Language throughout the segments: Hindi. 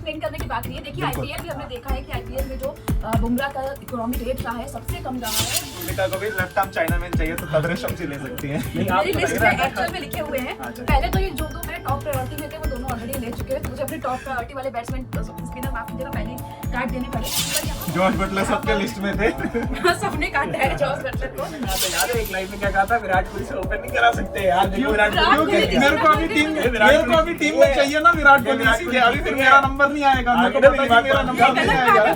एक्सप्लेन करने की बात नहीं है। देखिए आईपीएल भी हमने देखा है कि आईपीएल में जो बुमराह का इकोनॉमी रेट रहा है सबसे कम रहा है। भूमिका को भी लेफ्ट आर्म चाइना मैन चाहिए तो कदरेशम से ले सकती हैं। मेरी लिस्ट में एक्चुअल में लिखे हुए हैं। पहले तो ये जो दो मेरे टॉप प्रायोरिटी में थे वो दोनों ऑलरेडी ले चुके हैं। मुझे अपने टॉप प्रायोरिटी वाले बैट्समैन स्पिनर माफ कीजिएगा पहले कार्ड देने पड़े। जॉर्ज बटलर सबके लिस्ट में थे। सबने काटा है जॉर्ज बटलर को। याद है एक लाइन में क्या कहा था, विराट कोहली से ओपन नहीं करा सकते यार। देखो विराट कोहली मेरे को अभी टीम में चाहिए ना विराट कोहली। अभी फिर मेरा नंबर नहीं आएगा। मेरे को पता है मेरा नंबर नहीं आएगा।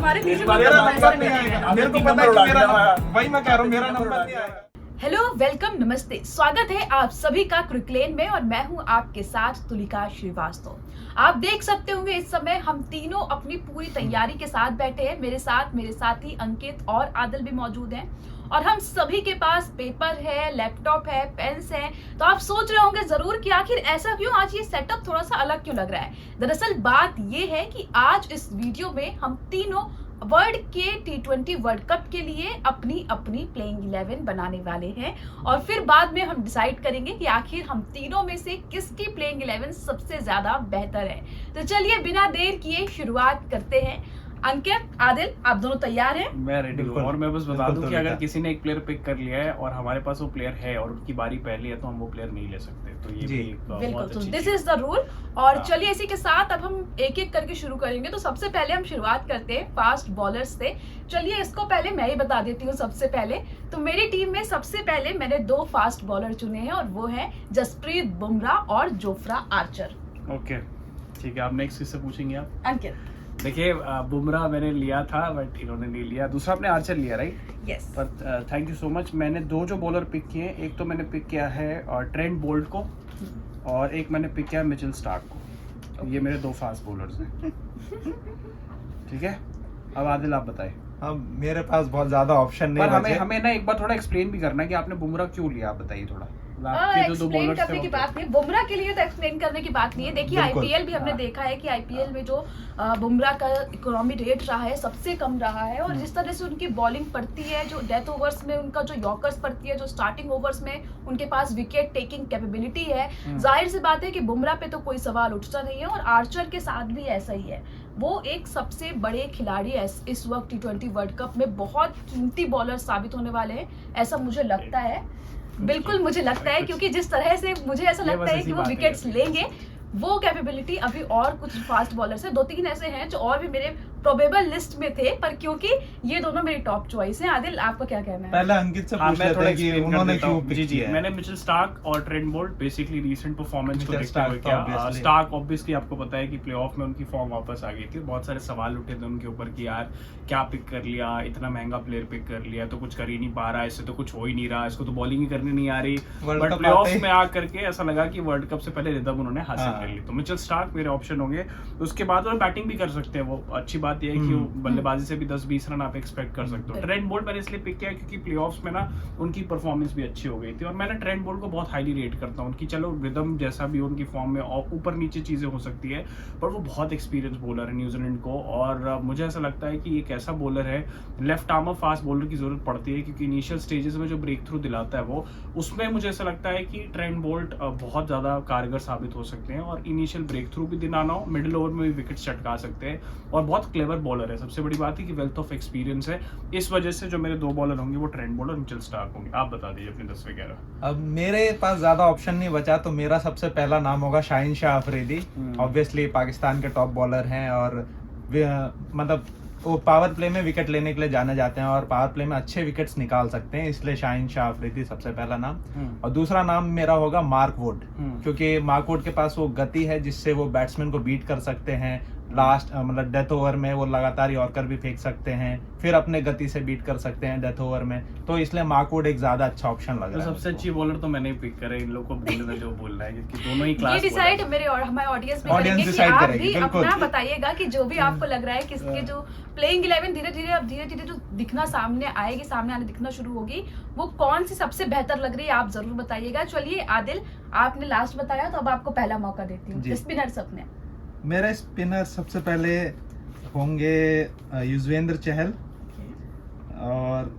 मेरे को पता है मेरा, वही मैं कह रहा हूँ, मेरा नंबर नहीं आएगा। हेलो, वेलकम, नमस्ते, स्वागत है आप सभी का क्रिकलेन में और मैं हूं आपके साथ तुलिका श्रीवास्तव। आप देख सकते होंगे इस समय हम तीनों अपनी पूरी तैयारी के साथ बैठे हैं। मेरे साथ मेरे साथी अंकित और आदिल भी मौजूद हैं और हम सभी के पास पेपर है, लैपटॉप है, पेन्स है। तो आप सोच रहे होंगे जरूर कि आखिर ऐसा क्यों, आज ये सेटअप थोड़ा सा अलग क्यों लग रहा है। दरअसल बात ये है कि आज इस वीडियो में हम तीनों वर्ल्ड के T20 वर्ल्ड कप के लिए अपनी अपनी प्लेइंग 11 बनाने वाले हैं और फिर बाद में हम डिसाइड करेंगे कि आखिर हम तीनों में से किसकी प्लेइंग 11 सबसे ज्यादा बेहतर है। तो चलिए बिना देर किए शुरुआत करते हैं। अंकित, आदिल, आप दोनों तैयार हैं? मैं रेडी हूँ। और मैं बस बता दूं कि अगर किसी ने एक प्लेयर पिक कर लिया है और हमारे पास वो प्लेयर है और उनकी बारी पहली है तो हम वो प्लेयर नहीं ले सकते। तो ये भी बिल्कुल, तो दिस इज द रूल। और चलिए इसी के साथ अब हम एक एक करके शुरू करेंगे। तो सबसे पहले हम शुरुआत करते हैं फास्ट बॉलर्स से। चलिए इसको पहले मैं ही बता देती हूँ। सबसे पहले तो मेरी टीम में सबसे पहले मैंने दो फास्ट बॉलर चुने हैं और वो है जसप्रीत बुमराह और जोफ्रा आर्चर। ओके ठीक है, आप नेक्स्ट किससे पूछेंगे आप? अंकित। देखिए बुमराह मैंने लिया था बट इन्होंने नहीं लिया। दूसरा आपने आर्चर लिया, राइट? यस। पर थैंक यू सो मच। मैंने दो जो बॉलर पिक किए हैं, एक तो मैंने पिक किया है ट्रेंट बोल्ट को और एक मैंने पिक किया है मिचेल स्टार्क को। ये मेरे दो फास्ट बॉलर्स हैं। ठीक है, अब आदिल आप बताएं। अब मेरे पास बहुत ज्यादा ऑप्शन नहीं पर बचे। हमें ना एक बार थोड़ा एक्सप्लेन भी करना है कि आपने बुमराह क्यों लिया। आप बताइए थोड़ा। एक्सप्लेन करने की बात नहीं, बुमराह के लिए तो एक्सप्लेन करने की बात नहीं है। देखिए आईपीएल भी हमने देखा है कि आईपीएल में जो बुमराह का इकोनॉमी रेट रहा है सबसे कम रहा है और जिस तरह से उनकी बॉलिंग पड़ती है, जो डेथ ओवर्स में उनका जो यॉर्कर्स पड़ती है, जो स्टार्टिंग ओवर्स में उनके पास विकेट टेकिंग कैपेबिलिटी है, जाहिर सी बात है कि बुमराह पे तो कोई सवाल उठता नहीं है। और आर्चर के साथ भी ऐसा ही है। वो एक सबसे बड़े खिलाड़ी इस वक्त T20 वर्ल्ड कप में बहुत कीमती बॉलर साबित होने वाले हैं, ऐसा मुझे लगता है। बिल्कुल मुझे लगता है, क्योंकि जिस तरह से मुझे ऐसा लगता है कि वो विकेट्स लेंगे, वो कैपेबिलिटी अभी और कुछ फास्ट बॉलर्स है, दो तीन ऐसे हैं जो और भी मेरे प्रोबेबल लिस्ट में थे, पर क्योंकि ये दोनों मेरी टॉप चॉइस हैं। आदिल, आपका क्या कहना है? पहले अंकित से पूछ लेते हैं कि उन्होंने क्यों पिक किया है। मैंने मिचेल स्टार्क और Trent Boult basically recent performance को देखते हुए क्या स्टार्क ऑब्वियसली आपको पता है कि प्लेऑफ में उनकी फॉर्म वापस आ गई थी। बहुत सारे सवाल उठे थे उनके ऊपर कि यार क्या पिक कर लिया, इतना महंगा प्लेयर पिक कर लिया तो कुछ कर ही नहीं पा रहा, इससे तो कुछ हो ही नहीं रहा, इसको तो बॉलिंग ही करनी नहीं आ रही। बट प्लेऑफ में आ करके ऐसा लगा कि वर्ल्ड कप से पहले रिदम उन्होंने हासिल कर ली। तो मिचेल स्टार्क मेरे ऑप्शन होंगे। उसके बाद वो बैटिंग भी कर सकते हैं। वो अच्छी बात यह है कि वो बल्लेबाजी से भी 10-20 रन आप एक्सपेक्ट कर सकते हो। ट्रेंट बोल्ट मैंने इसलिए पिक किया क्योंकि प्लेऑफ्स में ना उनकी परफॉर्मेंस भी अच्छी हो गई थी और मैंने ट्रेंट बोल्ट को बहुत हाईली रेट करता हूँ। उनकी चलो रिदम जैसा भी उनकी फॉर्म में ऊपर नीचे चीजें हो सकती है, पर वो बहुत एक्सपीरियंस बॉलर है न्यूजीलैंड को। और मुझे ऐसा लगता है कि एक ऐसा बॉलर है, लेफ्ट आर्मर फास्ट बॉलर की जरूरत पड़ती है क्योंकि इनिशियल स्टेजेस में जो ब्रेक थ्रू दिलाता है वो, उसमें मुझे ऐसा लगता है कि ट्रेंट बोल्ट बहुत ज्यादा कारगर साबित हो सकते हैं और इनिशियल ब्रेक थ्रू भी दिलाना हो, मिडिल ओवर में भी विकेट चटका सकते हैं और बहुत क्लेवर बॉलर है। सबसे बड़ी बात है कि वेल्थ ऑफ एक्सपीरियंस है। इस वजह से जो मेरे दो बॉलर होंगे वो ट्रेंट बोल्ट और मिचेल स्टार्क होंगे। आप बता दीजिए अपने 10 वगैरह। अब मेरे पास ज्यादा ऑप्शन नहीं बचा तो मेरा सबसे पहला नाम होगा शाहीन शाह अफरीदी। ऑब्वियसली पाकिस्तान के टॉप बॉलर हैं और मतलब वो पावर प्ले में विकेट लेने के लिए जाने जाते हैं और पावर प्ले में अच्छे विकेट्स निकाल सकते हैं, इसलिए शाहीन शाह अफरीदी सबसे पहला नाम। और दूसरा नाम मेरा होगा मार्क वुड, क्योंकि मार्क वुड के पास वो गति है जिससे वो बैट्समैन को बीट कर सकते हैं। लास्ट मतलब डेथ ओवर में वो लगातार यॉर्कर भी फेंक सकते हैं, फिर अपने गति से बीट कर सकते हैं डेथ ओवर में, तो इसलिए मार्क वुड एक ज्यादा अच्छा ऑप्शन लग रहा है। सबसे अच्छी बॉलर तो मैंने पिक करा, इन लोगों को बोलना जो बोलना है क्योंकि दोनों ही क्लास ये डिसाइड मेरे और हमारे ऑडियंस में करेंगे कि आप भी अपना बताइएगा कि जो भी आपको लग रहा है किसके जो प्लेइंग 11 धीरे धीरे जो दिखना सामने आएगी, सामने आने दिखना शुरू होगी, वो कौन सी सबसे बेहतर लग रही है आप जरूर बताइएगा। चलिए आदिल, आपने लास्ट बताया तो अब आपको पहला मौका देती हूँ। स्पिनर्स अपने मेरे स्पिनर सबसे पहले होंगे युजवेंद्र चहल और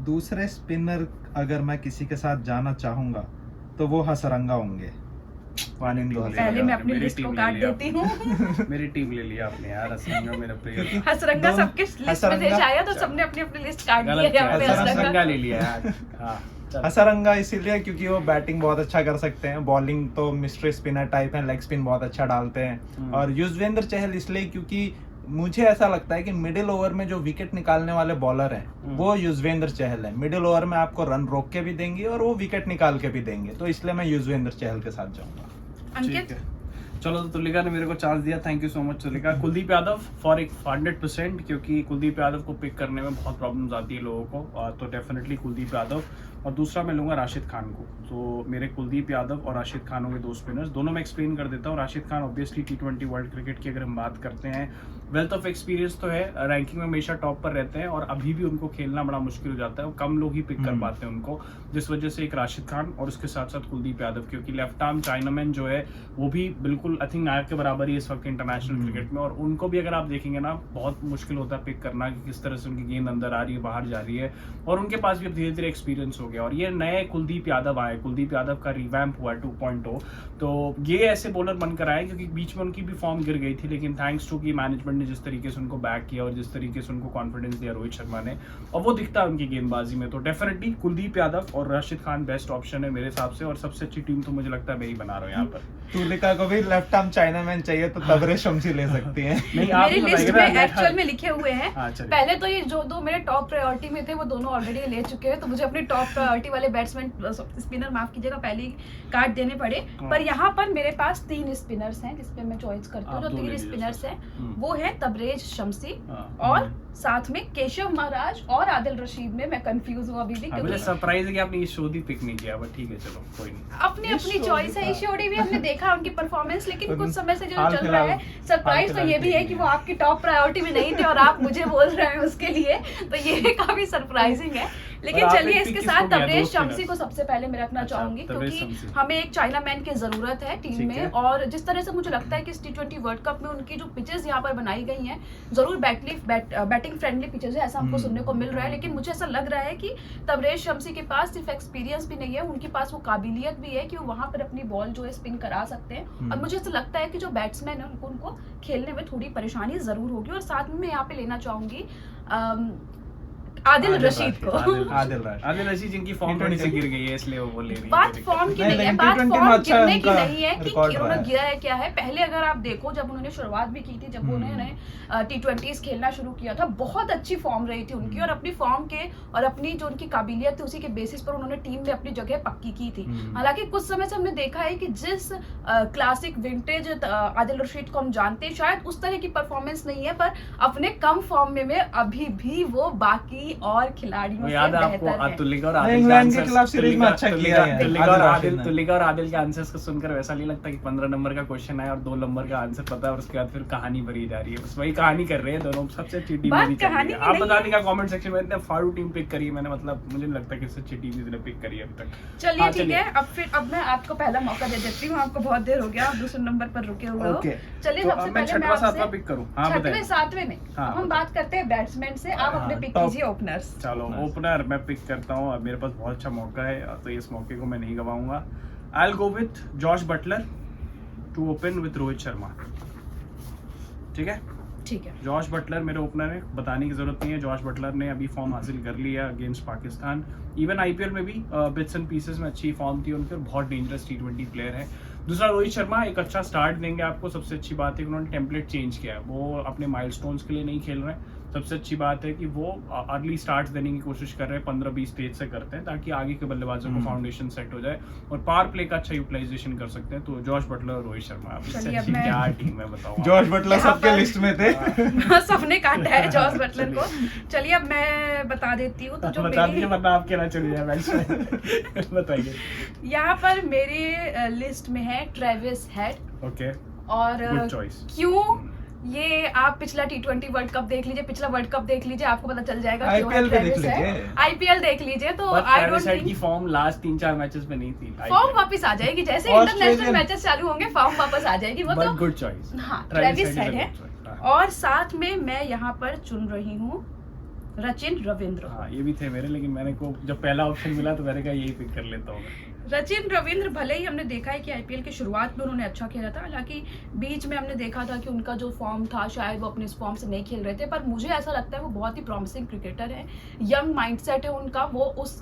दूसरे स्पिनर अगर मैं किसी के साथ जाना चाहूंगा तो वो हसरंगा होंगे। वानी टीम ले पहले लिया मैं आपने, अपनी मेरी लिस्ट को टीम ले काट लिया देती हूँ। मेरी टीम ले लिया आपने यार, हसरंगा मेरा प्लेयर। हसरंगा दो- सबके लिस्ट में हसरंगा- से आया तो सबने अपनी अपनी लिस्ट काट दी गलत है किया, यहाँ पे हसरंगा- हसरंगा ले लिया यार। हाँ, चल। हसरंगा इसीलिए क्योंकि वो बैटिंग बहुत अच्छा कर सकते हैं, बॉलिंग तो मिस्ट्री स्पिनर टाइप है, लेग स्पिन बहुत अच्छा डालते हैं। और युजवेंद्र चहल इसलिए क्योंकि मुझे ऐसा लगता है कि मिडिल ओवर में जो विकेट निकालने वाले बॉलर हैं वो युजवेंद्र चहल है। मिडिल ओवर में आपको रन रोक के भी देंगे और वो विकेट निकाल के भी देंगे, तो इसलिए मैं युजवेंद्र चहल के साथ जाऊंगा। ठीक अंकित है, चलो तो तुलिका ने मेरे को चांस दिया, thank you so much Tulika. Kuldeep Yadav for 100%, क्योंकि कुलदीप यादव को पिक करने में बहुत प्रॉब्लम्स आती है लोगों को, तो डेफिनेटली कुलदीप यादव। और दूसरा मैं लूंगा राशिद खान को। तो मेरे कुलदीप यादव और राशिद खान होंगे दो स्पिनर्स, दोनों मैं एक्सप्लेन कर देता हूँ। Rashid Khan obviously T20 world cricket की अगर हम बात करते हैं, वेल्थ ऑफ एक्सपीरियंस तो है, रैंकिंग में हमेशा टॉप पर रहते हैं और अभी भी उनको खेलना बड़ा मुश्किल हो जाता है, वो कम लोग ही पिक कर पाते हैं उनको, जिस वजह से एक राशिद खान और उसके साथ साथ कुलदीप यादव, क्योंकि लेफ्ट आर्म चाइनामैन जो है वो भी बिल्कुल आई थिंक नायक के बराबर ही इस वक्त इंटरनेशनल क्रिकेट में, और उनको भी अगर आप देखेंगे ना बहुत मुश्किल होता है पिक करना कि किस तरह से उनकी गेंद अंदर आ रही है बाहर जा रही है, और उनके पास भी अब धीरे धीरे एक्सपीरियंस हो गया। और ये नए कुलदीप यादव आए, कुलदीप यादव का रिवैम्प हुआ 2.0, तो ये ऐसे बॉलर बनकर आए क्योंकि बीच में उनकी भी फॉर्म गिर गई थी, लेकिन थैंक्स टू की मैनेजमेंट ने जिस तरीके से उनको बैक किया और जिस तरीके से उनको कॉन्फिडेंस दिया रोहित शर्मा ने, और वो दिखता है उनकी गेंदबाजी में। तो डेफिनेटली कुलदीप यादव और राशिद खान बेस्ट ऑप्शन है मेरे हिसाब से, और सबसे अच्छी टीम तो मुझे लगता है मैं ही बना रहा हूँ यहाँ पर। तुलिका को भी लेफ्ट आर्म चाइनामैन चाहिए तो तबरेज शम्सी ले सकती हैं। नहीं, आप मेरी ही लिस्ट बताइए में ना। एक्चुअल में लिखे हुए हैं। हाँ, चलिए। पहले तो ये जो दो मेरे टॉप प्रायोरिटी में थे वो दोनों ऑलरेडी ले चुके हैं, तो मुझे अपने टॉप प्रायोरिटी वाले बैट्समैन स्पिनर माफ कीजिएगा पहले ही काट देने पड़े। पर यहाँ पर मेरे पास 3 स्पिनर्स हैं जिसपे मैं चॉइस करती हूँ। आप जो दो ले 3 लीजिए स्पिनर्स उसमें। हैं वो है तबरेज शम्सी हाँ। और साथ में केशव महाराज और आदिल रशीद में मैं कंफ्यूज हूँ अभी भी, हाँ, मुझे क्योंकि सरप्राइज है कि आपने ईशोदी पिक नहीं किया, बट ठीक है चलो कोई नहीं। अपनी अपनी चॉइस है। ईशोड़ी भी हमने देखा उनकी परफॉर्मेंस, लेकिन कुछ समय से जो हाल चल रहा है, फिलहाल- सरप्राइज तो हाल ये भी है फिलहाल कि वो आपकी टॉप प्रायोरिटी में नहीं थे और आप मुझे बोल रहे हैं उसके लिए, तो ये काफी सरप्राइजिंग है। लेकिन और आप चलिए एक इसके pick साथ किसको किया? तबरेज दो spinners? शम्सी को सबसे पहले मैं रखना अच्छा, चाहूंगी, तबरेज क्योंकि शम्सी। हमें एक चाइना मैन की जरूरत है टीम ठीक में। है। और जिस तरह से मुझे लगता है कि इस T20 वर्ल्ड कप में उनकी जो पिचेस यहाँ पर बनाई गई हैं जरूर बैटिंग फ्रेंडली पिचेस है, ऐसा हमको सुनने को मिल रहा है, लेकिन मुझे ऐसा लग रहा है कि तबरेज शम्सी के पास सिर्फ एक्सपीरियंस भी नहीं है, उनके पास वो काबिलियत भी है कि वो वहां पर अपनी बॉल जो है स्पिन करा सकते हैं। और मुझे ऐसा लगता है कि जो बैट्समैन है उनको खेलने में थोड़ी परेशानी जरूर होगी। और साथ में मैं यहाँ पे लेना चाहूंगी आदिल रशीद को। आदिल रशीद जिनकी फॉर्म थोड़ी सी गिर गई है इसलिए वो ले रही है। बात फॉर्म की नहीं, नहीं है, लेकिन बात T20 में फॉर्म अच्छा गिरने की उनका नहीं है कि रिकॉर्ड रहा उन्होंने है। गिरा है क्या है। पहले अगर आप देखो जब उन्होंने शुरुआत भी की थी, जब उन्होंने T20s खेलना शुरू किया था, बहुत अच्छी फॉर्म रही थी उनकी, और अपनी फॉर्म के और अपनी जो उनकी काबिलियत थी उसी के बेसिस पर उन्होंने टीम में अपनी जगह पक्की की थी। हालांकि कुछ समय से हमने देखा है कि जिस क्लासिक विंटेज आदिल रशीद को हम जानते हैं, शायद उस तरह की परफॉर्मेंस नहीं है, पर अपने कम फॉर्म में अभी भी वो बाकी और खिलाड़ियों से याद है आपको बेहतर है। तुलिका और नहीं, आदिल इंग्लैंड के आंसर्स- खिलाफ सीरीज में अच्छा किया है तुलिका और आदिल आदिल रशीद ने। तुलिका और आदिल के आंसर्स को सुनकर वैसा नहीं लगता कि 15 नंबर का क्वेश्चन है और 2 नंबर का आंसर पता है और उसके बाद फिर कहानी भरी जा रही है। बस वही कहानी कर रहे हैं दोनों, सबसे अच्छी टीम बात मेरी चल रही कहानी है। की आप नहीं बता है। देगा कमेंट सेक्शन में, इतने फाड़ू टीम पिक करी है मैंने, मतलब मुझे नहीं लगता कि इससे अच्छी टीम इसने पिक करी है अभी तक। चलिए हाँ, ठीक चलिए। है, अब मैं आपको पहला मौका दे देती हूँ। आपको बहुत देर हो गया, आप दूसरे नंबर पर रुके हुए हो। ओके। चलिए तो सबसे अब मैं पहले मैं छठवां सातवां आपसे पिक करूं। हाँ, छठवें बताइए। सातवें में हाँ, अब हम बताइए। बात करते हैं बैट्समैन से। आप अपने पिक top- कीजिए ओपनर्स। चलो ओपनर मैं पिक करता हूँ, अब मेरे पास बहुत अच्छा मौका है तो इस मौके को मैं नहीं गवाऊंगा। I will go with Josh Buttler to open with Rohit Sharma. ठीक है, ठीक है। जॉश बटलर मेरे ओपनर है, बताने की जरूरत नहीं है। जॉश बटलर ने अभी फॉर्म हासिल कर लिया अगेंस्ट पाकिस्तान। इवन आईपीएल में भी बिट्स एंड पीसेस में अच्छी फॉर्म थी उनकी और बहुत डेंजरस T20 प्लेयर है। दूसरा रोहित शर्मा एक अच्छा स्टार्ट देंगे आपको। सबसे अच्छी बात है कि उन्होंने टेम्पलेट चेंज किया है, वो अपने माइलस्टोन्स के लिए नहीं खेल रहे हैं। सबसे अच्छी बात है कि वो अर्ली स्टार्ट्स देने की कोशिश कर रहे हैं, 15-20 स्टेज से करते हैं ताकि आगे के बल्लेबाजों को फाउंडेशन सेट हो जाए और पावर प्ले का अच्छा यूटिलाइजेशन कर सकते हैं। तो जॉर्ज बटलर और रोहित शर्मा, अब इससे चलिए, अब अच्छी मैं- क्या टीम है बताओ। जॉर्ज बटलर यहाँ सबके पर- लिस्ट में थे। सबने काटा है जॉर्ज बटलर को। चलिए अब मैं बता देती हूँ। तो जो बता दीजिए मेरी वरना आपके ना चले जाए मैच में। बताइए। यहाँ पर मेरे लिस्ट में है ट्रेविस हेड। ओके, और गुड चॉइस। क्यों, ये आप पिछला T20 वर्ल्ड कप देख लीजिए, पिछला वर्ल्ड कप देख लीजिए, आपको पता चल जाएगा। IPL भी देख लीजिए। आईपीएल देख लीजिए। तो पर आई ट्रेविस डोंट हेड की थिंक फॉर्म लास्ट 3-4 मैचेस में नहीं थी। फॉर्म वापस आ जाएगी, जैसे इंटरनेशनल Australian- मैचेस चालू होंगे फॉर्म वापस आ जाएगी वो बट तो। Good choice. हाँ, ट्रेविस हेड है। और साथ में मैं यहाँ पर चुन रही हूँ रचिन रविंद्र। हाँ ये भी थे मेरे, लेकिन मैंने को जब पहला ऑप्शन मिला तो मैंने कहा यही पिक कर लेता हूँ मैं। रचिन रविंद्र भले ही हमने देखा है कि आईपीएल की शुरुआत में उन्होंने अच्छा खेला था, हालांकि बीच में हमने देखा था कि उनका जो फॉर्म था शायद वो अपने इस फॉर्म से नहीं खेल रहे थे, पर मुझे ऐसा लगता है वो बहुत ही प्रॉमिसिंग क्रिकेटर है, यंग माइंडसेट है उनका, वो उस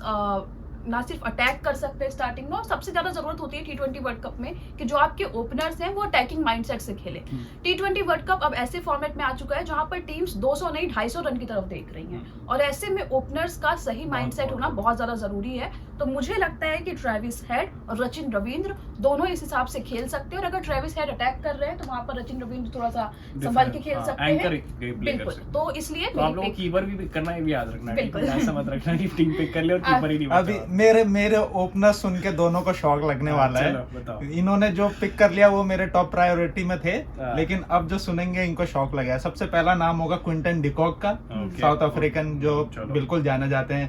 ना सिर्फ अटैक कर सकते हैं स्टार्टिंग में, और सबसे ज्यादा जरूरत होती है T20 वर्ल्ड कप में कि जो आपके ओपनर्स हैं वो अटैकिंग माइंडसेट से खेले। T20 वर्ल्ड कप अब ऐसे फॉर्मेट में आ चुका है जहां पर टीम्स 200 नहीं 250 रन की तरफ देख रही हैं, और ऐसे में ओपनर्स का सही माइंडसेट होना बहुत ज्यादा जरूरी है। तो मुझे लगता है कि ट्रेविस हेड और रचिन रविंद्र दोनों इस हिसाब से खेल सकते हैं, और अगर ट्रेविस हेड अटैक कर रहे हैं तो वहां पर रचिन रविंद्र थोड़ा सा संभल के खेल सकते हैं। बिल्कुल, तो इसलिए आप लोगों को कीपर भी पिक करना है, ये भी याद रखना है, ऐसा मत रखना कि टीम पिक कर ले और कीपर ही नहीं बचा। अभी मेरे ओपनर सुन के दोनों को शॉक लगने वाला है। इन्होंने जो पिक कर लिया वो मेरे टॉप प्रायोरिटी में थे, लेकिन अब जो सुनेंगे इनको शॉक लगेगा। सबसे पहला नाम होगा क्विंटन डिकॉक का, साउथ अफ्रीकन जो बिल्कुल जाने जाते हैं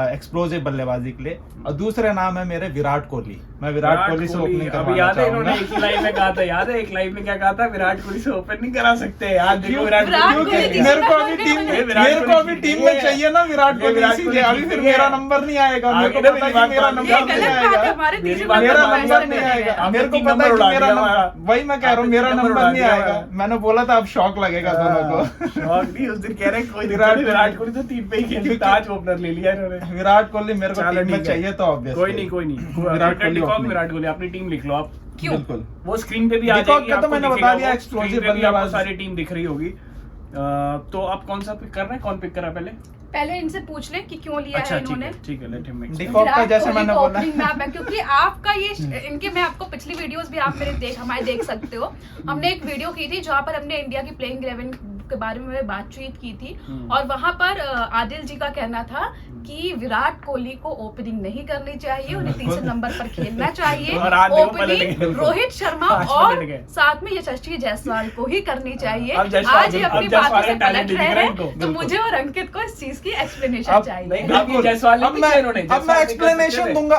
एक्सप्लोसिव बल्लेबाजी के लिए, और दूसरे नाम है मेरे विराट कोहली। मैं विराट कोहली से ओपनिंग करवाना याद है चाहूंगा। इन्होंने एक ही लाइन में कहा था, याद है एक लाइन में क्या कहा था, विराट कोहली से ओपन नहीं करा सकते यार। देखो विराट कोहली मेरे को अभी टीम में चाहिए ना विराट कोहली, इसीलिए अभी फिर मेरा नंबर नहीं आएगा। मेरे को पता है कि मेरा नंबर नहीं आएगा, मेरा नंबर नहीं आएगा। मेरे को पता है कि मेरा नंबर, वही मैं कह रहा हूँ, मेरा नंबर नहीं आएगा। मैंने बोला था अब शॉक लगेगा दोनों को। शॉक नहीं, उस दिन कह रहे कोई विराट कोहली तो 3 पे ही खेलता, आज ओपनर ले लिया इन्होंने। विराट कोहली मेरे को टीम में चाहिए तो ऑब्वियस कोई नहीं विराट कोहली अपनी टीम लिख लो आप। क्यों? बिल्कुल, वो स्क्रीन पे भी आ जाएगी, तो मैंने बता दिया एक्सप्लोसिव बल्लेबाज, सारी टीम दिख रही होगी। तो आप कौन सा पिक कर रहे हैं, कौन पिक करा पहले इनसे पूछ लें कि क्यों लिया है इन्होंने। ठीक है, लेट हिम मेक डिकॉक का जैसे मैंने बोला, क्योंकि आपका ये इनके, मैं आपको पिछली वीडियोस भी आप मेरे हमारे देख सकते हो। हमने एक वीडियो की थी जहाँ पर हमने इंडिया की प्लेइंग 11 के बारे में बातचीत की थी, और वहां पर आदिल जी का कहना था कि विराट कोहली को ओपनिंग नहीं करनी चाहिए, उन्हें तीसरे नंबर पर खेलना चाहिए, ओपनिंग रोहित शर्मा और साथ में यशस्वी जायसवाल को ही करनी चाहिए। आज ये अपनी बातों से पलट रहे हैं, तो मुझे और अंकित को इस चीज की एक्सप्लेनेशन चाहिए। अब मैं एक्सप्लेनेशन दूंगा,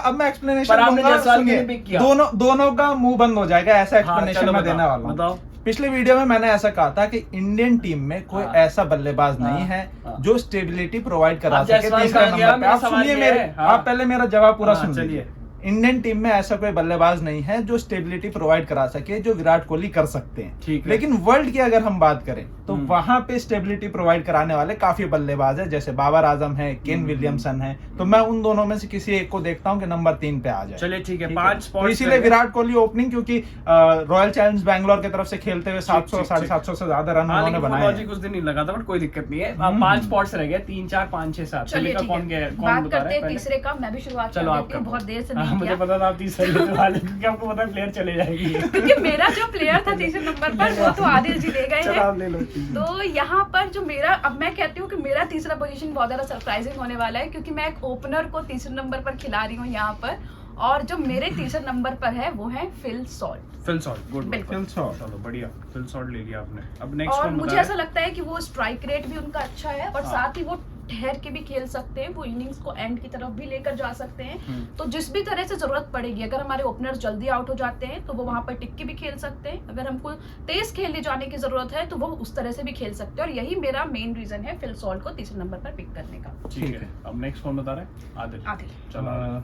दोनों का मुंह बंद हो जाएगा, ऐसा एक्सप्लेनेशन मैं देने वाला हूँ। पिछले वीडियो में मैंने ऐसा कहा था कि इंडियन टीम में कोई ऐसा बल्लेबाज नहीं है जो स्टेबिलिटी प्रोवाइड करा सके तीसरे नंबर पे। आप सुनिए मेरे, आप पहले मेरा जवाब पूरा सुन लीजिए। इंडियन टीम में ऐसा कोई बल्लेबाज नहीं है जो स्टेबिलिटी प्रोवाइड करा सके जो विराट कोहली कर सकते हैं। लेकिन वर्ल्ड की अगर हम बात करें तो वहां पे स्टेबिलिटी प्रोवाइड कराने वाले काफी बल्लेबाज है, जैसे बाबर आजम है, केन विलियमसन है। तो मैं उन दोनों में से किसी एक को देखता हूं कि नंबर 3 पे आ जाए। चलिए ठीक है, 5 तो इसीलिए विराट कोहली ओपनिंग, क्योंकि रॉयल चैलेंज बैंगलोर की तरफ से खेलते हुए 700 750 से ज्यादा रन उन्होंने बनाए। कुछ दिन नहीं लगा था, बट कोई दिक्कत नहीं है। 5 स्पॉट्स रह गए, 3 4 5 6 7। चलिए बात करते हैं तीसरे का। मैं भी शुरुआत कर देती हूं, बहुत देर से नहीं मुझे पता था क्योंकि आपको पता है प्लेयर चले जाएगी, क्योंकि मेरा जो प्लेयर था तीसरे नंबर पर वो तो आदिल जी ले गए हैं। तो यहाँ पर जो मेरा, अब मैं कहती हूँ कि मेरा तीसरा पोजीशन बहुत ज्यादा सरप्राइजिंग होने वाला है, क्योंकि मैं एक ओपनर को तीसरे नंबर पर खिला रही हूँ यहाँ पर, और जो मेरे तीसरे नंबर पर है वो है फिल सॉल्ट। गुड, बिल्कुल, चलो बढ़िया, फिल सॉल्ट ले लिया आपने। अब नेक्स्ट और मुझे ऐसा लगता है कि वो स्ट्राइक रेट भी उनका अच्छा है, और साथ ही वो ठहर के भी खेल सकते हैं, वो इनिंग्स को एंड की तरफ भी लेकर जा सकते हैं। तो जिस भी तरह से जरूरत पड़ेगी, अगर हमारे ओपनर्स जल्दी आउट हो जाते हैं तो वो वहां पर टिक के भी खेल सकते हैं, अगर हमको तेज खेलने जाने की जरूरत है तो वो उस तरह से भी खेल सकते हैं, और यही मेरा मेन रीजन है फिल सॉल्ट को तीसरे नंबर पर पिक करने का। ठीक है, अब नेक्स्ट कौन बता रहा है? आदिल। चलो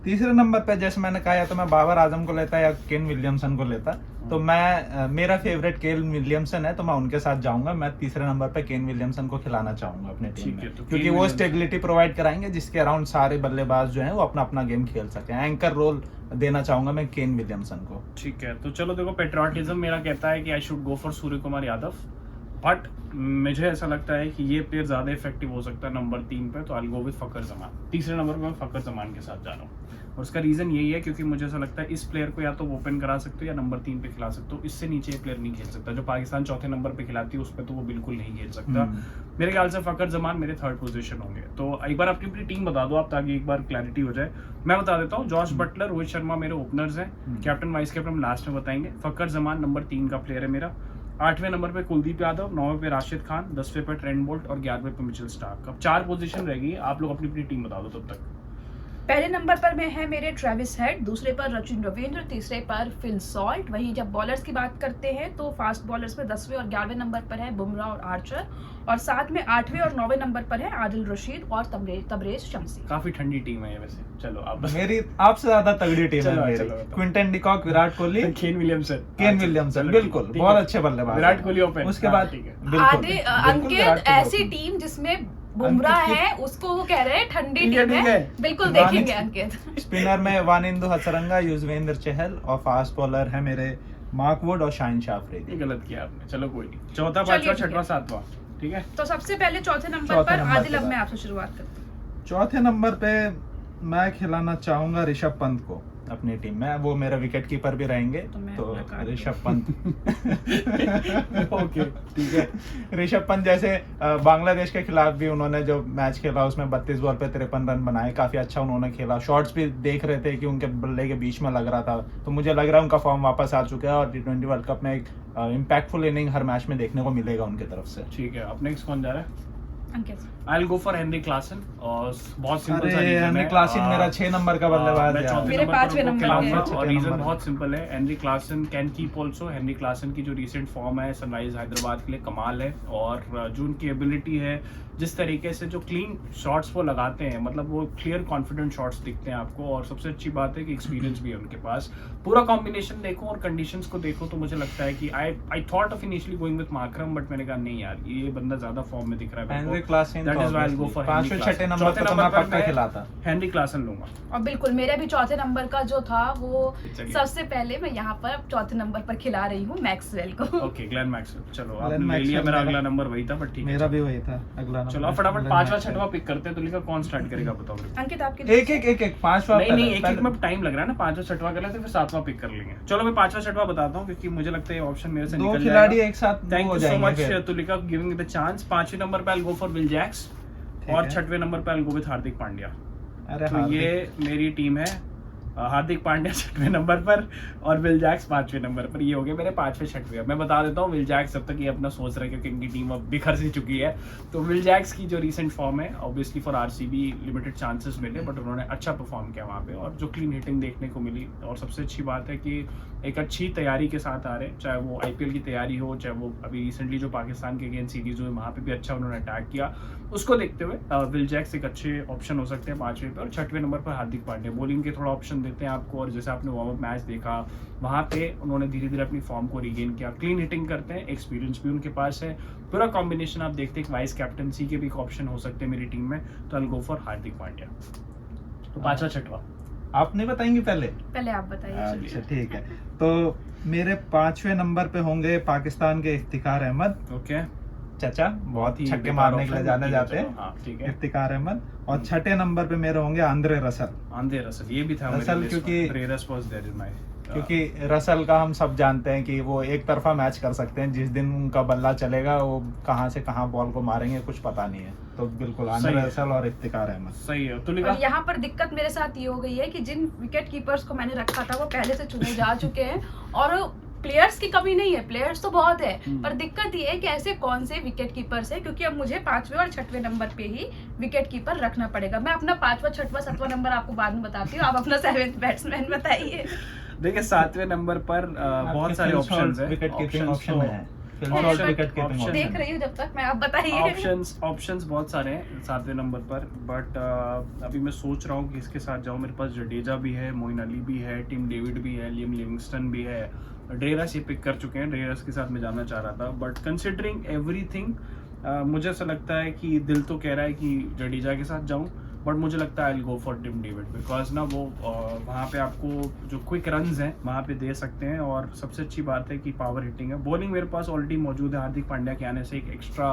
तीसरे नंबर पे जैसे मैंने कहा, या तो मैं बाबर आजम को लेता या केन विलियमसन को लेता, तो मैं मेरा फेवरेट केन विलियमसन है, तो मैं उनके साथ जाऊंगा। मैं तीसरे नंबर पे केन विलियमसन को खिलाना चाहूंगा अपने टीम में, क्योंकि वो स्टेबिलिटी प्रोवाइड कराएंगे जिसके अराउंड सारे बल्लेबाज जो हैं वो अपना अपना गेम खेल सके। एंकर रोल देना चाहूंगा मैं केन विलियमसन को। ठीक है, तो चलो देखो, पेट्रियोटिज्म मेरा कहता है कि I should go for Surya Kumar Yadav, but मुझे ऐसा लगता है कि ये प्लेयर ज्यादा इफेक्टिव हो सकता है नंबर 3 पे, तो आई गो विद फकर जमान। तीसरे नंबर पे मैं फकर जमान के साथ जा रहा हूँ, और उसका रीजन यही है क्योंकि मुझे ऐसा लगता है इस प्लेयर को या तो ओपन करा सकते हो या नंबर 3 पे खिला सकते हो, इससे नीचे ये प्लेयर नहीं खेल सकता। जो पाकिस्तान चौथे नंबर पे खिलाती है उस पर तो वो बिल्कुल नहीं खेल सकता। मेरे ख्याल से फकर जमान मेरे 3rd पोजीशन होंगे। तो एक बार अपनी अपनी टीम बता दो आप, ताकि एक बार क्लैरिटी हो जाए। मैं बता देता हूँ, जॉश बटलर, रोहित शर्मा मेरे ओपनर्स हैं, कैप्टन वाइस कैप्टन हम लास्ट में बताएंगे। फकर जमान नंबर 3 का प्लेयर है मेरा। 8वें नंबर पे कुलदीप यादव, 9वें पे राशिद खान, 10वें पे ट्रेंट बोल्ट और 11वें पे मिचेल स्टार्क। अब 4 पोजीशन रहेगी, आप लोग अपनी अपनी टीम बता दो तब तक। पहले नंबर पर में है मेरे ट्रेविस हेड, दूसरे पर सचिन रविंद्र, तीसरे पर फिल सॉल्ट। वहीं जब बॉलर्स की बात करते हैं तो फास्ट बॉलर्स में 10वें और 11वें नंबर पर है बुमराह और आर्चर, और साथ में 8वें और 9वें नंबर पर है आदिल रशीद और तबरेज शमसी। काफी ठंडी टीम है ये वैसे। चलो आप मेरी आपसे ज्यादा तगड़ी टीम है चलो, मेरी। चलो। Quinton de Kock, Virat Kohli, Kane Williamson. Kane Williamson, बिल्कुल ठीक बहुत है। अच्छे बल्लेबाज विराट हैं। कोहली ओपन। उसके हाँ, बाद ठीक है। बिल्कुल, आधे बिल्कुल अंकित विराट कोहली ऐसी open। टीम जिसमें बुमराह अंकित है उसको वो कह रहे हैं ठंडी ठीक है, टीम ठीक है, है। बिल्कुल वानिंद- देखेंगे अंकित। स्पिनर में वानिंदु हसरंगा, युजवेंद्र चहल, और फास्ट बॉलर है मेरे मार्क वुड और शाहिन शाह ये अफरीदी। गलत किया आपने। चलो कोई नहीं। चौथा, चलिए, पांचवा, ठीक है। छठवां, सातवां, ठीक है। तो सबसे पहले चौथे नंबर चौथे पर नंबर आदिल, के अब मैं बाद। आपसे शुरुआत करती हूँ। चौथे नंबर पे मैं खिलाना चाहूंगा ऋषभ पंत को अपनी टीम में। वो मेरा विकेट कीपर भी रहेंगे, तो मैं तो अपना काट ऋषभ पंत। ओके, ठीक है। ऋषभ पंत जैसे बांग्लादेश के खिलाफ भी उन्होंने जो मैच खेला उसमें 32 बॉल पे 53 रन बनाए, काफी अच्छा उन्होंने खेला। शॉट्स भी देख रहे थे कि उनके बल्ले के बीच में लग रहा था, तो मुझे लग रहा है उनका फॉर्म वापस आ चुका है और T20 वर्ल्ड कप में एक इम्पैक्टफुल इनिंग हर मैच में देखने को मिलेगा उनकी तरफ से। ठीक है, अब नेक्स्ट कौन जा रहा है? Ankit I will go for Heinrich Klaasen, और बहुत सिंपल सा अरे रीजन हेनरी है। क्लासन मेरा 6 नंबर का बल्लेबाज मैं है। चौथे मेरे नंबर पर पांचवें उनको नंबर खिलाऊंगा, पे। और छठे रीजन नंबर बहुत सिंपल है। Henry Klaasen can keep also. Henry Klaasen की जो रिसेंट फॉर्म है सनराइज हैदराबाद के लिए कमाल है, और जो उनकी एबिलिटी है, जिस तरीके से जो क्लीन शॉट्स वो लगाते हैं, मतलब वो क्लियर कॉन्फिडेंट शॉट्स दिखते हैं आपको, और सबसे अच्छी बात है कि एक्सपीरियंस भी है उनके पास। पूरा कॉम्बिनेशन देखो और कंडीशंस को देखो तो मुझे लगता है कि I thought of initially going with Markram, but मैंने कहा नहीं यार, ये बंदा ज्यादा फॉर्म में दिख रहा है। Henry Klaasen That is why I'll go for पांचवें Henry छठे Claassen। नंबर चौथे पे तो मैं नंबर पर पक्का मैं खिलाता। हेनरी क्लासन लूंगा। और बिल्कुल मेरे भी चौथे नंबर का जो था वो चलिए। सबसे पहले मैं यहाँ पर चौथे नंबर पर खिला रही हूँ मैक्सवेल को। Okay, Glenn Maxwell. चलो ग्लेन आपने ले लिया, मैक्सवेल मेरा मेरा- अगला नंबर वही था, बट ठीक है। मेरा भी वही था अगला नंबर। चलो आप फटाफट ग्लेन पांचवा मैक्सवेल। छठवां पिक करते हैं, तो लिखा कौन स्टार्ट करेगा बताओ मेरे को। अंकित आपके एक एक एक एक पांचवा नहीं पहले- नहीं, एक एक पहले- में टाइम लग रहा है ना। पांचवा छठवां कर लेते हैं, फिर सातवां पिक कर लेंगे। चलो मैं पांचवा छठवां बताता हूँ, क्योंकि मुझे लगता है ये ऑप्शन मेरे से दो निकल खिलाड़ी जाएगा। एक साथ थैंक हो यू सो जाएंगे मच फिर। Tulika giving me the chance. पांचवें नंबर पे आई will go for Will Jacks, ठीक और है। छठवें नंबर पे आई will go with Hardik Pandya. अरे तो हार्दिक। ये मेरी टीम है। हार्दिक पांड्या छठवें नंबर पर और विल जैक्स पांचवें नंबर पर। ये हो गए मेरे पांचवें छठवें। अब मैं बता देता हूँ, विल जैक्स अब तक ये अपना सोच रहे हैं क्योंकि इनकी टीम अब बिखर सी चुकी है। तो विल जैक्स की जो रीसेंट फॉर्म है, obviously for RCB limited chances मिले, बट उन्होंने अच्छा परफॉर्म किया वहाँ पे, और जो क्लीन हिटिंग देखने को मिली। और सबसे अच्छी बात है कि एक अच्छी तैयारी के साथ आ रहे हैं, चाहे वो आईपीएल की तैयारी हो, चाहे वो अभी रिसेंटली जो पाकिस्तान के अगेंस्ट सीरीज हुई वहाँ पे भी अच्छा उन्होंने अटैक किया। उसको देखते हुए विल जैक्स एक अच्छे ऑप्शन हो सकते हैं पांचवें पे, और छठवें नंबर पर हार्दिक पांड्या। बॉलिंग के थोड़ा ऑप्शन देते हैं आपको, और जैसे आपने वार्म अप मैच देखा वहाँ पे उन्होंने धीरे धीरे अपनी फॉर्म को रिगेन किया। क्लीन हिटिंग करते हैं, एक्सपीरियंस भी उनके पास है, पूरा कॉम्बिनेशन आप देखते हैं। वाइस कैप्टनसी के भी एक ऑप्शन हो सकते हैं मेरी टीम में, तो आई गो फॉर हार्दिक पांड्या। तो पांचवा छठवा आप नहीं बताएंगे पहले? पहले आप बताइए। अच्छा ठीक है। तो मेरे पांचवें नंबर पे होंगे पाकिस्तान के इफ्तिकार अहमद, ओके, चचा, बहुत ही छक्के बेकार मारने के लिए option, जाने ठीक है, जाते चलो, हैं। हाँ ठीक है। इफ्तिकार अहमद। और छठे नंबर पे मेरे होंगे आंद्रे रसल, आंद्रे रसल, ये भी था मेरे रसल, लिस्ट क्योंकि- में। रेरस वाज देयर इन माय, क्योंकि रसल का हम सब जानते हैं कि वो एक तरफा मैच कर सकते हैं। जिस दिन उनका बल्ला चलेगा वो कहाँ से कहाँ बॉल को मारेंगे कुछ पता नहीं है। तो बिल्कुल आंद्रे सही है। रसल और इफ्तिकार अहमद। सही है। तुलिका और यहाँ पर दिक्कत मेरे साथ ये हो गई है कि जिन विकेट कीपर्स को मैंने रखा था वो पहले से चुने जा चुके हैं, और प्लेयर्स की कमी नहीं है, प्लेयर्स तो बहुत है, पर दिक्कत ये है कि ऐसे कौन से विकेट कीपर्स है, क्योंकि अब मुझे पांचवें और छठवें नंबर पे ही विकेट कीपर रखना पड़ेगा। मैं अपना पांचवा, छठवा, सातवां नंबर आपको बाद में बताती हूँ, आप अपना 7th बैट्समैन बताइए। देखिए सातवें नंबर पर बहुत सारे ऑप्शंस हैं। विकेट कीपिंग ऑप्शन में है। Options- विकेट कीपिंग option- देख ऑप्शन रही हूँ जब तक मैं, आप बताइए। ऑप्शंस बहुत सारे हैं सातवें नंबर पर, बट अभी मैं सोच रहा हूँ कि इसके साथ जाऊँ। मेरे पास जडेजा भी है, मोइन अली भी है, टिम डेविड भी है, लियम लिविंगस्टन भी है, ड्रेरस ये पिक कर चुके हैं। ड्रेरस के साथ मैं जाना चाह रहा था, बट कंसिडरिंग एवरीथिंग मुझे ऐसा लगता है कि दिल तो कह रहा है कि जडेजा के साथ जाऊँ, बट मुझे लगता है I will go for Tim David, because ना वो वहाँ पे आपको जो क्विक रन्स हैं वहाँ पे दे सकते हैं, और सबसे अच्छी बात है कि पावर हिटिंग है। बॉलिंग मेरे पास ऑलरेडी मौजूद है, हार्दिक पांड्या के आने से एक एक्स्ट्रा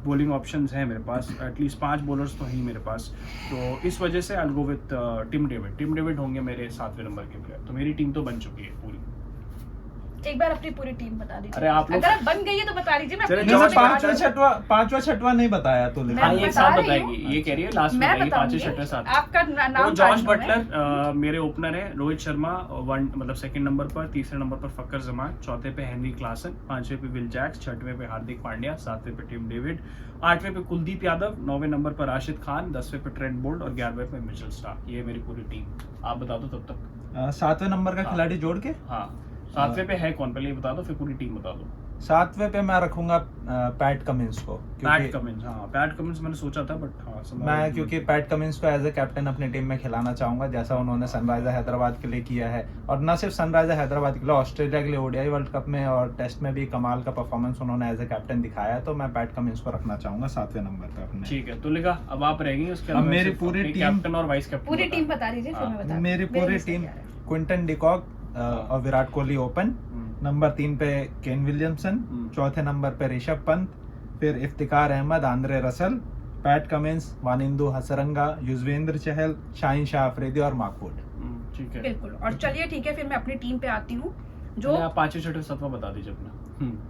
बॉलिंग ऑप्शंस है मेरे पास, एटलीस्ट 5 बॉलर्स तो हैं मेरे पास। तो इस वजह से I will go with Tim David. Tim David होंगे मेरे सातवें नंबर के प्लेयर। तो मेरी टीम तो बन चुकी है पूरी। एक बार अपनी पूरी टीम बता दीजिए। अरे आप लोग- अगर आप बन गई है तो बता दीजिए। मैं चलो, अपनी जॉर्ज टीम बता पांचवा दूं। छठवा नहीं बताया तो मैं हाँ, ये एक बता साथ रही बताएगी, हूँ। ये कह रही है लास्ट में मैं बताएगी, पांचवें बताऊंगी। छठे साथ। आपका नाम तो जॉर्ज जानना है। बटलर मेरे ओपनर है, रोहित शर्मा मतलब सेकंड नंबर पर, तीसरे नंबर पर फकर जमान, चौथे पे हेनरी क्लासन, पांचवें पे विल जैक्स, छठवें पे हार्दिक पांड्या, सातवें पे टिम डेविड, आठवें पे कुलदीप यादव, नौवें नंबर पर राशिद खान, 10वें पे ट्रेंट बोल्ट और 11वें पे मिचेल स्टार्क। ये है मेरी पूरी टीम। आप बता दो तब तक। 7वें नंबर का हाँ। खिलाड़ी जोड़ के हाँ, 7वें पे है कौन, पहले ये बता दो, फिर पूरी टीम बता दो। 7वें पे मैं रखूंगा पैट कमिंस को, पैट कमिंस, हाँ पैट कमिंस मैंने सोचा था, बट हाँ मैं क्योंकि पैट कमिंस को एज ए कैप्टन अपनी टीम में खिलाना चाहूंगा, जैसा उन्होंने सनराइजर हैदराबाद के लिए किया है, और न सिर्फ सनराइजर हैदराबाद के लिए, ऑस्ट्रेलिया के लिए ओडीआई वर्ल्ड कप में और टेस्ट में भी कमाल का परफॉर्मेंस उन्होंने एज ए कैप्टन दिखाया है। तो मैं पैट कमिंस को रखना चाहूंगा 7वें नंबर पे अपने। ठीक है, तो लिखा अब आप रहेंगी उसके अब अलावा मेरी सिर्फ पूरी अपने टीम- कैप्टन और वाइस कैप्टन पूरी बता। टीम बता दीजिए, फिर मैं बता दूं। मेरी मेरी पूरी लिस्ट में टीम क्या है? क्विंटन डिकॉक और विराट कोहली ओपन, नंबर 3 पे केन विलियमसन, चौथे नंबर पे ऋषभ पंत, फिर Iftikhar Ahmed, Andre Russell, Pat Cummins, Wanindu Hasaranga, Yuzvendra Chahal, Shaheen Shah Afridi और माकवुड। ठीक है, बिल्कुल। और चलिए ठीक है, फिर मैं अपनी टीम पे आती हूँ जो आप पांचवें छठे सातवां बता दीजिए अपना।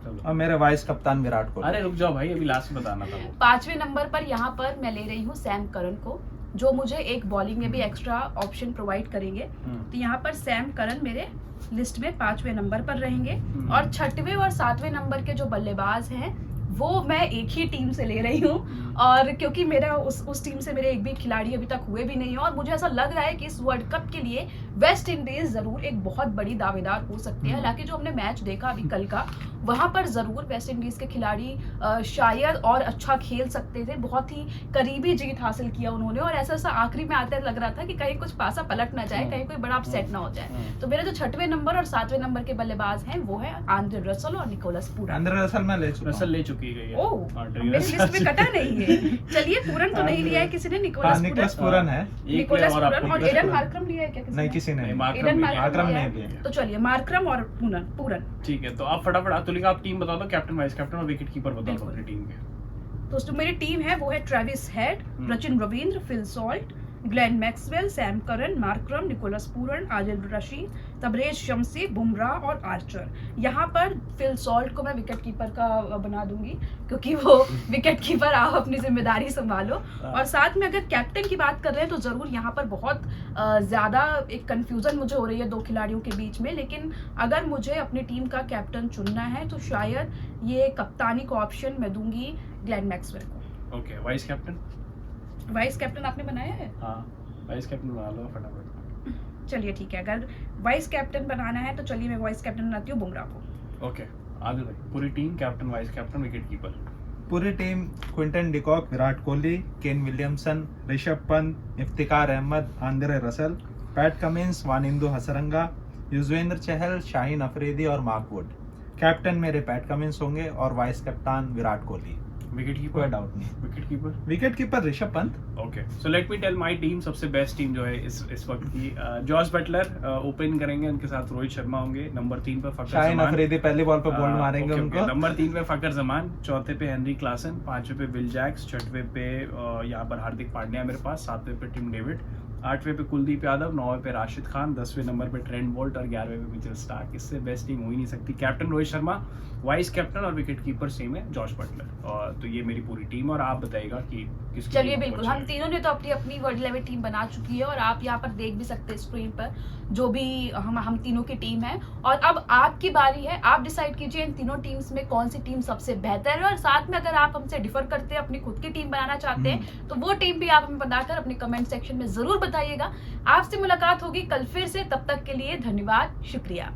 चलो, और मेरे वाइस कप्तान विराट कोहली। अरे रुक जाओ भाई, अभी लास्ट में बताना था वो। 5वें नंबर पर यहाँ पर मैं ले रही हूँ सैम करन को, जो मुझे एक बॉलिंग में भी एक्स्ट्रा ऑप्शन प्रोवाइड करेंगे। तो यहाँ पर सैम करन मेरे लिस्ट में 5वें नंबर पर रहेंगे। और 6वें और 7वें नंबर के जो बल्लेबाज हैं वो मैं एक ही टीम से ले रही हूँ, और क्योंकि मेरा उस टीम से मेरे एक भी खिलाड़ी अभी तक हुए भी नहीं है, और मुझे ऐसा लग रहा है कि इस वर्ल्ड कप के लिए वेस्ट इंडीज जरूर एक बहुत बड़ी दावेदार हो सकती है। हालांकि जो हमने मैच देखा अभी कल का, वहां पर जरूर वेस्ट इंडीज के खिलाड़ी शायद और अच्छा खेल सकते थे। बहुत ही करीबी जीत हासिल किया उन्होंने, और ऐसा आखिरी में आते लग रहा था कि कहीं कुछ पासा पलट ना जाए, कहीं कोई बड़ा अपसेट ना हो जाए। तो मेरे जो 6वें नंबर और 7वें नंबर के बल्लेबाज हैं वो है आंद्रे रसल और निकोलस पूरन। आंद्रे रसल मैं ले चुका हूं। रसल ले चुकी गई है। ओह, हाँ, मेरी लिस्ट में कटा नहीं है। चलिए, पूरन तो नहीं लिया है किसी ने, हाँ, निकोलस पूरन है। एक player निकोलस और पूरन आपको और निकोलस एडन पूरन। मार्क्रम लिया है क्या किसी नहीं, ने? किसी ने नहीं, नहीं। मार्क्रम एडन नहीं मार्क्रम मार्क्रम लिया नहीं है। लिया। तो चलिए, मार्क्रम और पूरन। ठीक है, तो आप फटाफट अतुलिका आप टीम बता दो, कैप्टन वाइस कैप्टन और विकेट कीपर बता दो बिल्कुल। अपनी टीम के। तो जो मेरी टीम है वो है Travis Head, Rachin Ravindra, Phil Salt, Glenn Maxwell, Sam Curran, Markram, Nicholas Pooran, Adil Rashid, Tabraiz Shamsi, Bumrah और आर्चर। यहाँ पर फिल सॉल्ट को मैं विकेट कीपर का बना दूंगी, क्योंकि वो विकेट कीपर, आप अपनी जिम्मेदारी संभालो। और साथ में अगर कैप्टन की बात कर रहे हैं तो जरूर यहाँ पर बहुत ज्यादा एक कंफ्यूजन मुझे हो रही है दो खिलाड़ियों के बीच में, लेकिन अगर मुझे अपनी टीम का कैप्टन चुनना है तो शायद ये कप्तानी का ऑप्शन मैं दूंगी ग्लेन मैक्सवेल को। Okay, vice captain? Vice captain आपने बनाया है? हाँ, वाइस कैप्टन बना लो फटाफट। चलिए ठीक है, अगर वाइस कैप्टन बनाना है तो चलिए मैं वाइस कैप्टन बनाती हूँ बुमराह को। ओके, आदिल भाई, पूरी team, captain, vice captain, wicket keeper. पूरी team Quinton de Kock, Virat Kohli, Kane Williamson, Rishabh Pant, Iftikhar Ahmed, Andre Russell, Pat Cummins, Wanindu Hasaranga, Yuzvendra Chahal, Shaheen Afridi और माकवुड। कैप्टन मेरे पैट कमिंस होंगे और वाइस कप्तान विराट कोहली। विकेट कोई कीपर? डाउट नहीं। Wicket keeper? Wicket keeper Rishabh Pant. Okay, so let me tell my team, सबसे बेस्ट टीम जो है इस वक्त की। जॉर्ज बटलर ओपन करेंगे, उनके साथ रोहित शर्मा होंगे। नंबर 3 पर फकर शाहीन जमान, अफरीदी पहली बॉल पे बोल्ड मारेंगे उनको। नंबर 3 पे फकर जमान, चौथे पे हेनरी क्लासन, 5वें पे विल जैक्स, 6वें पे यहाँ पर हार्दिक पांड्या मेरे पास, 7वें पे टिम डेविड, 8वें पे कुलदीप यादव, 9वें पे राशिद खान, 10वें नंबर पे ट्रेंट बोल्ट और 11वें पे मिचेल स्टार्क। इससे बेस्ट टीम हो ही नहीं सकती। Captain Rohit Sharma, vice captain और विकेट कीपर सेम है जॉर्ज बटलर। और तो ये मेरी पूरी टीम, और आप बताइएगा कि किसकी चलिए टीम बिल्कुल, आपको हम अच्छी तीनों ने तो अपनी अपनी वर्ल्ड लेवल टीम बना चुकी है, और आप यहाँ पर देख भी सकते हैं स्क्रीन पर जो भी हम तीनों की टीम है। और अब आपकी बारी है, आप डिसाइड कीजिए इन तीनों टीम्स में कौन सी टीम सबसे बेहतर है। और साथ में अगर आप हमसे डिफर करते हैं, अपनी खुद की टीम बनाना चाहते हैं, तो वो टीम भी आप हमें बनाकर अपने कमेंट सेक्शन में जरूर बताइएगा। आपसे मुलाकात होगी कल फिर से, तब तक के लिए धन्यवाद, शुक्रिया।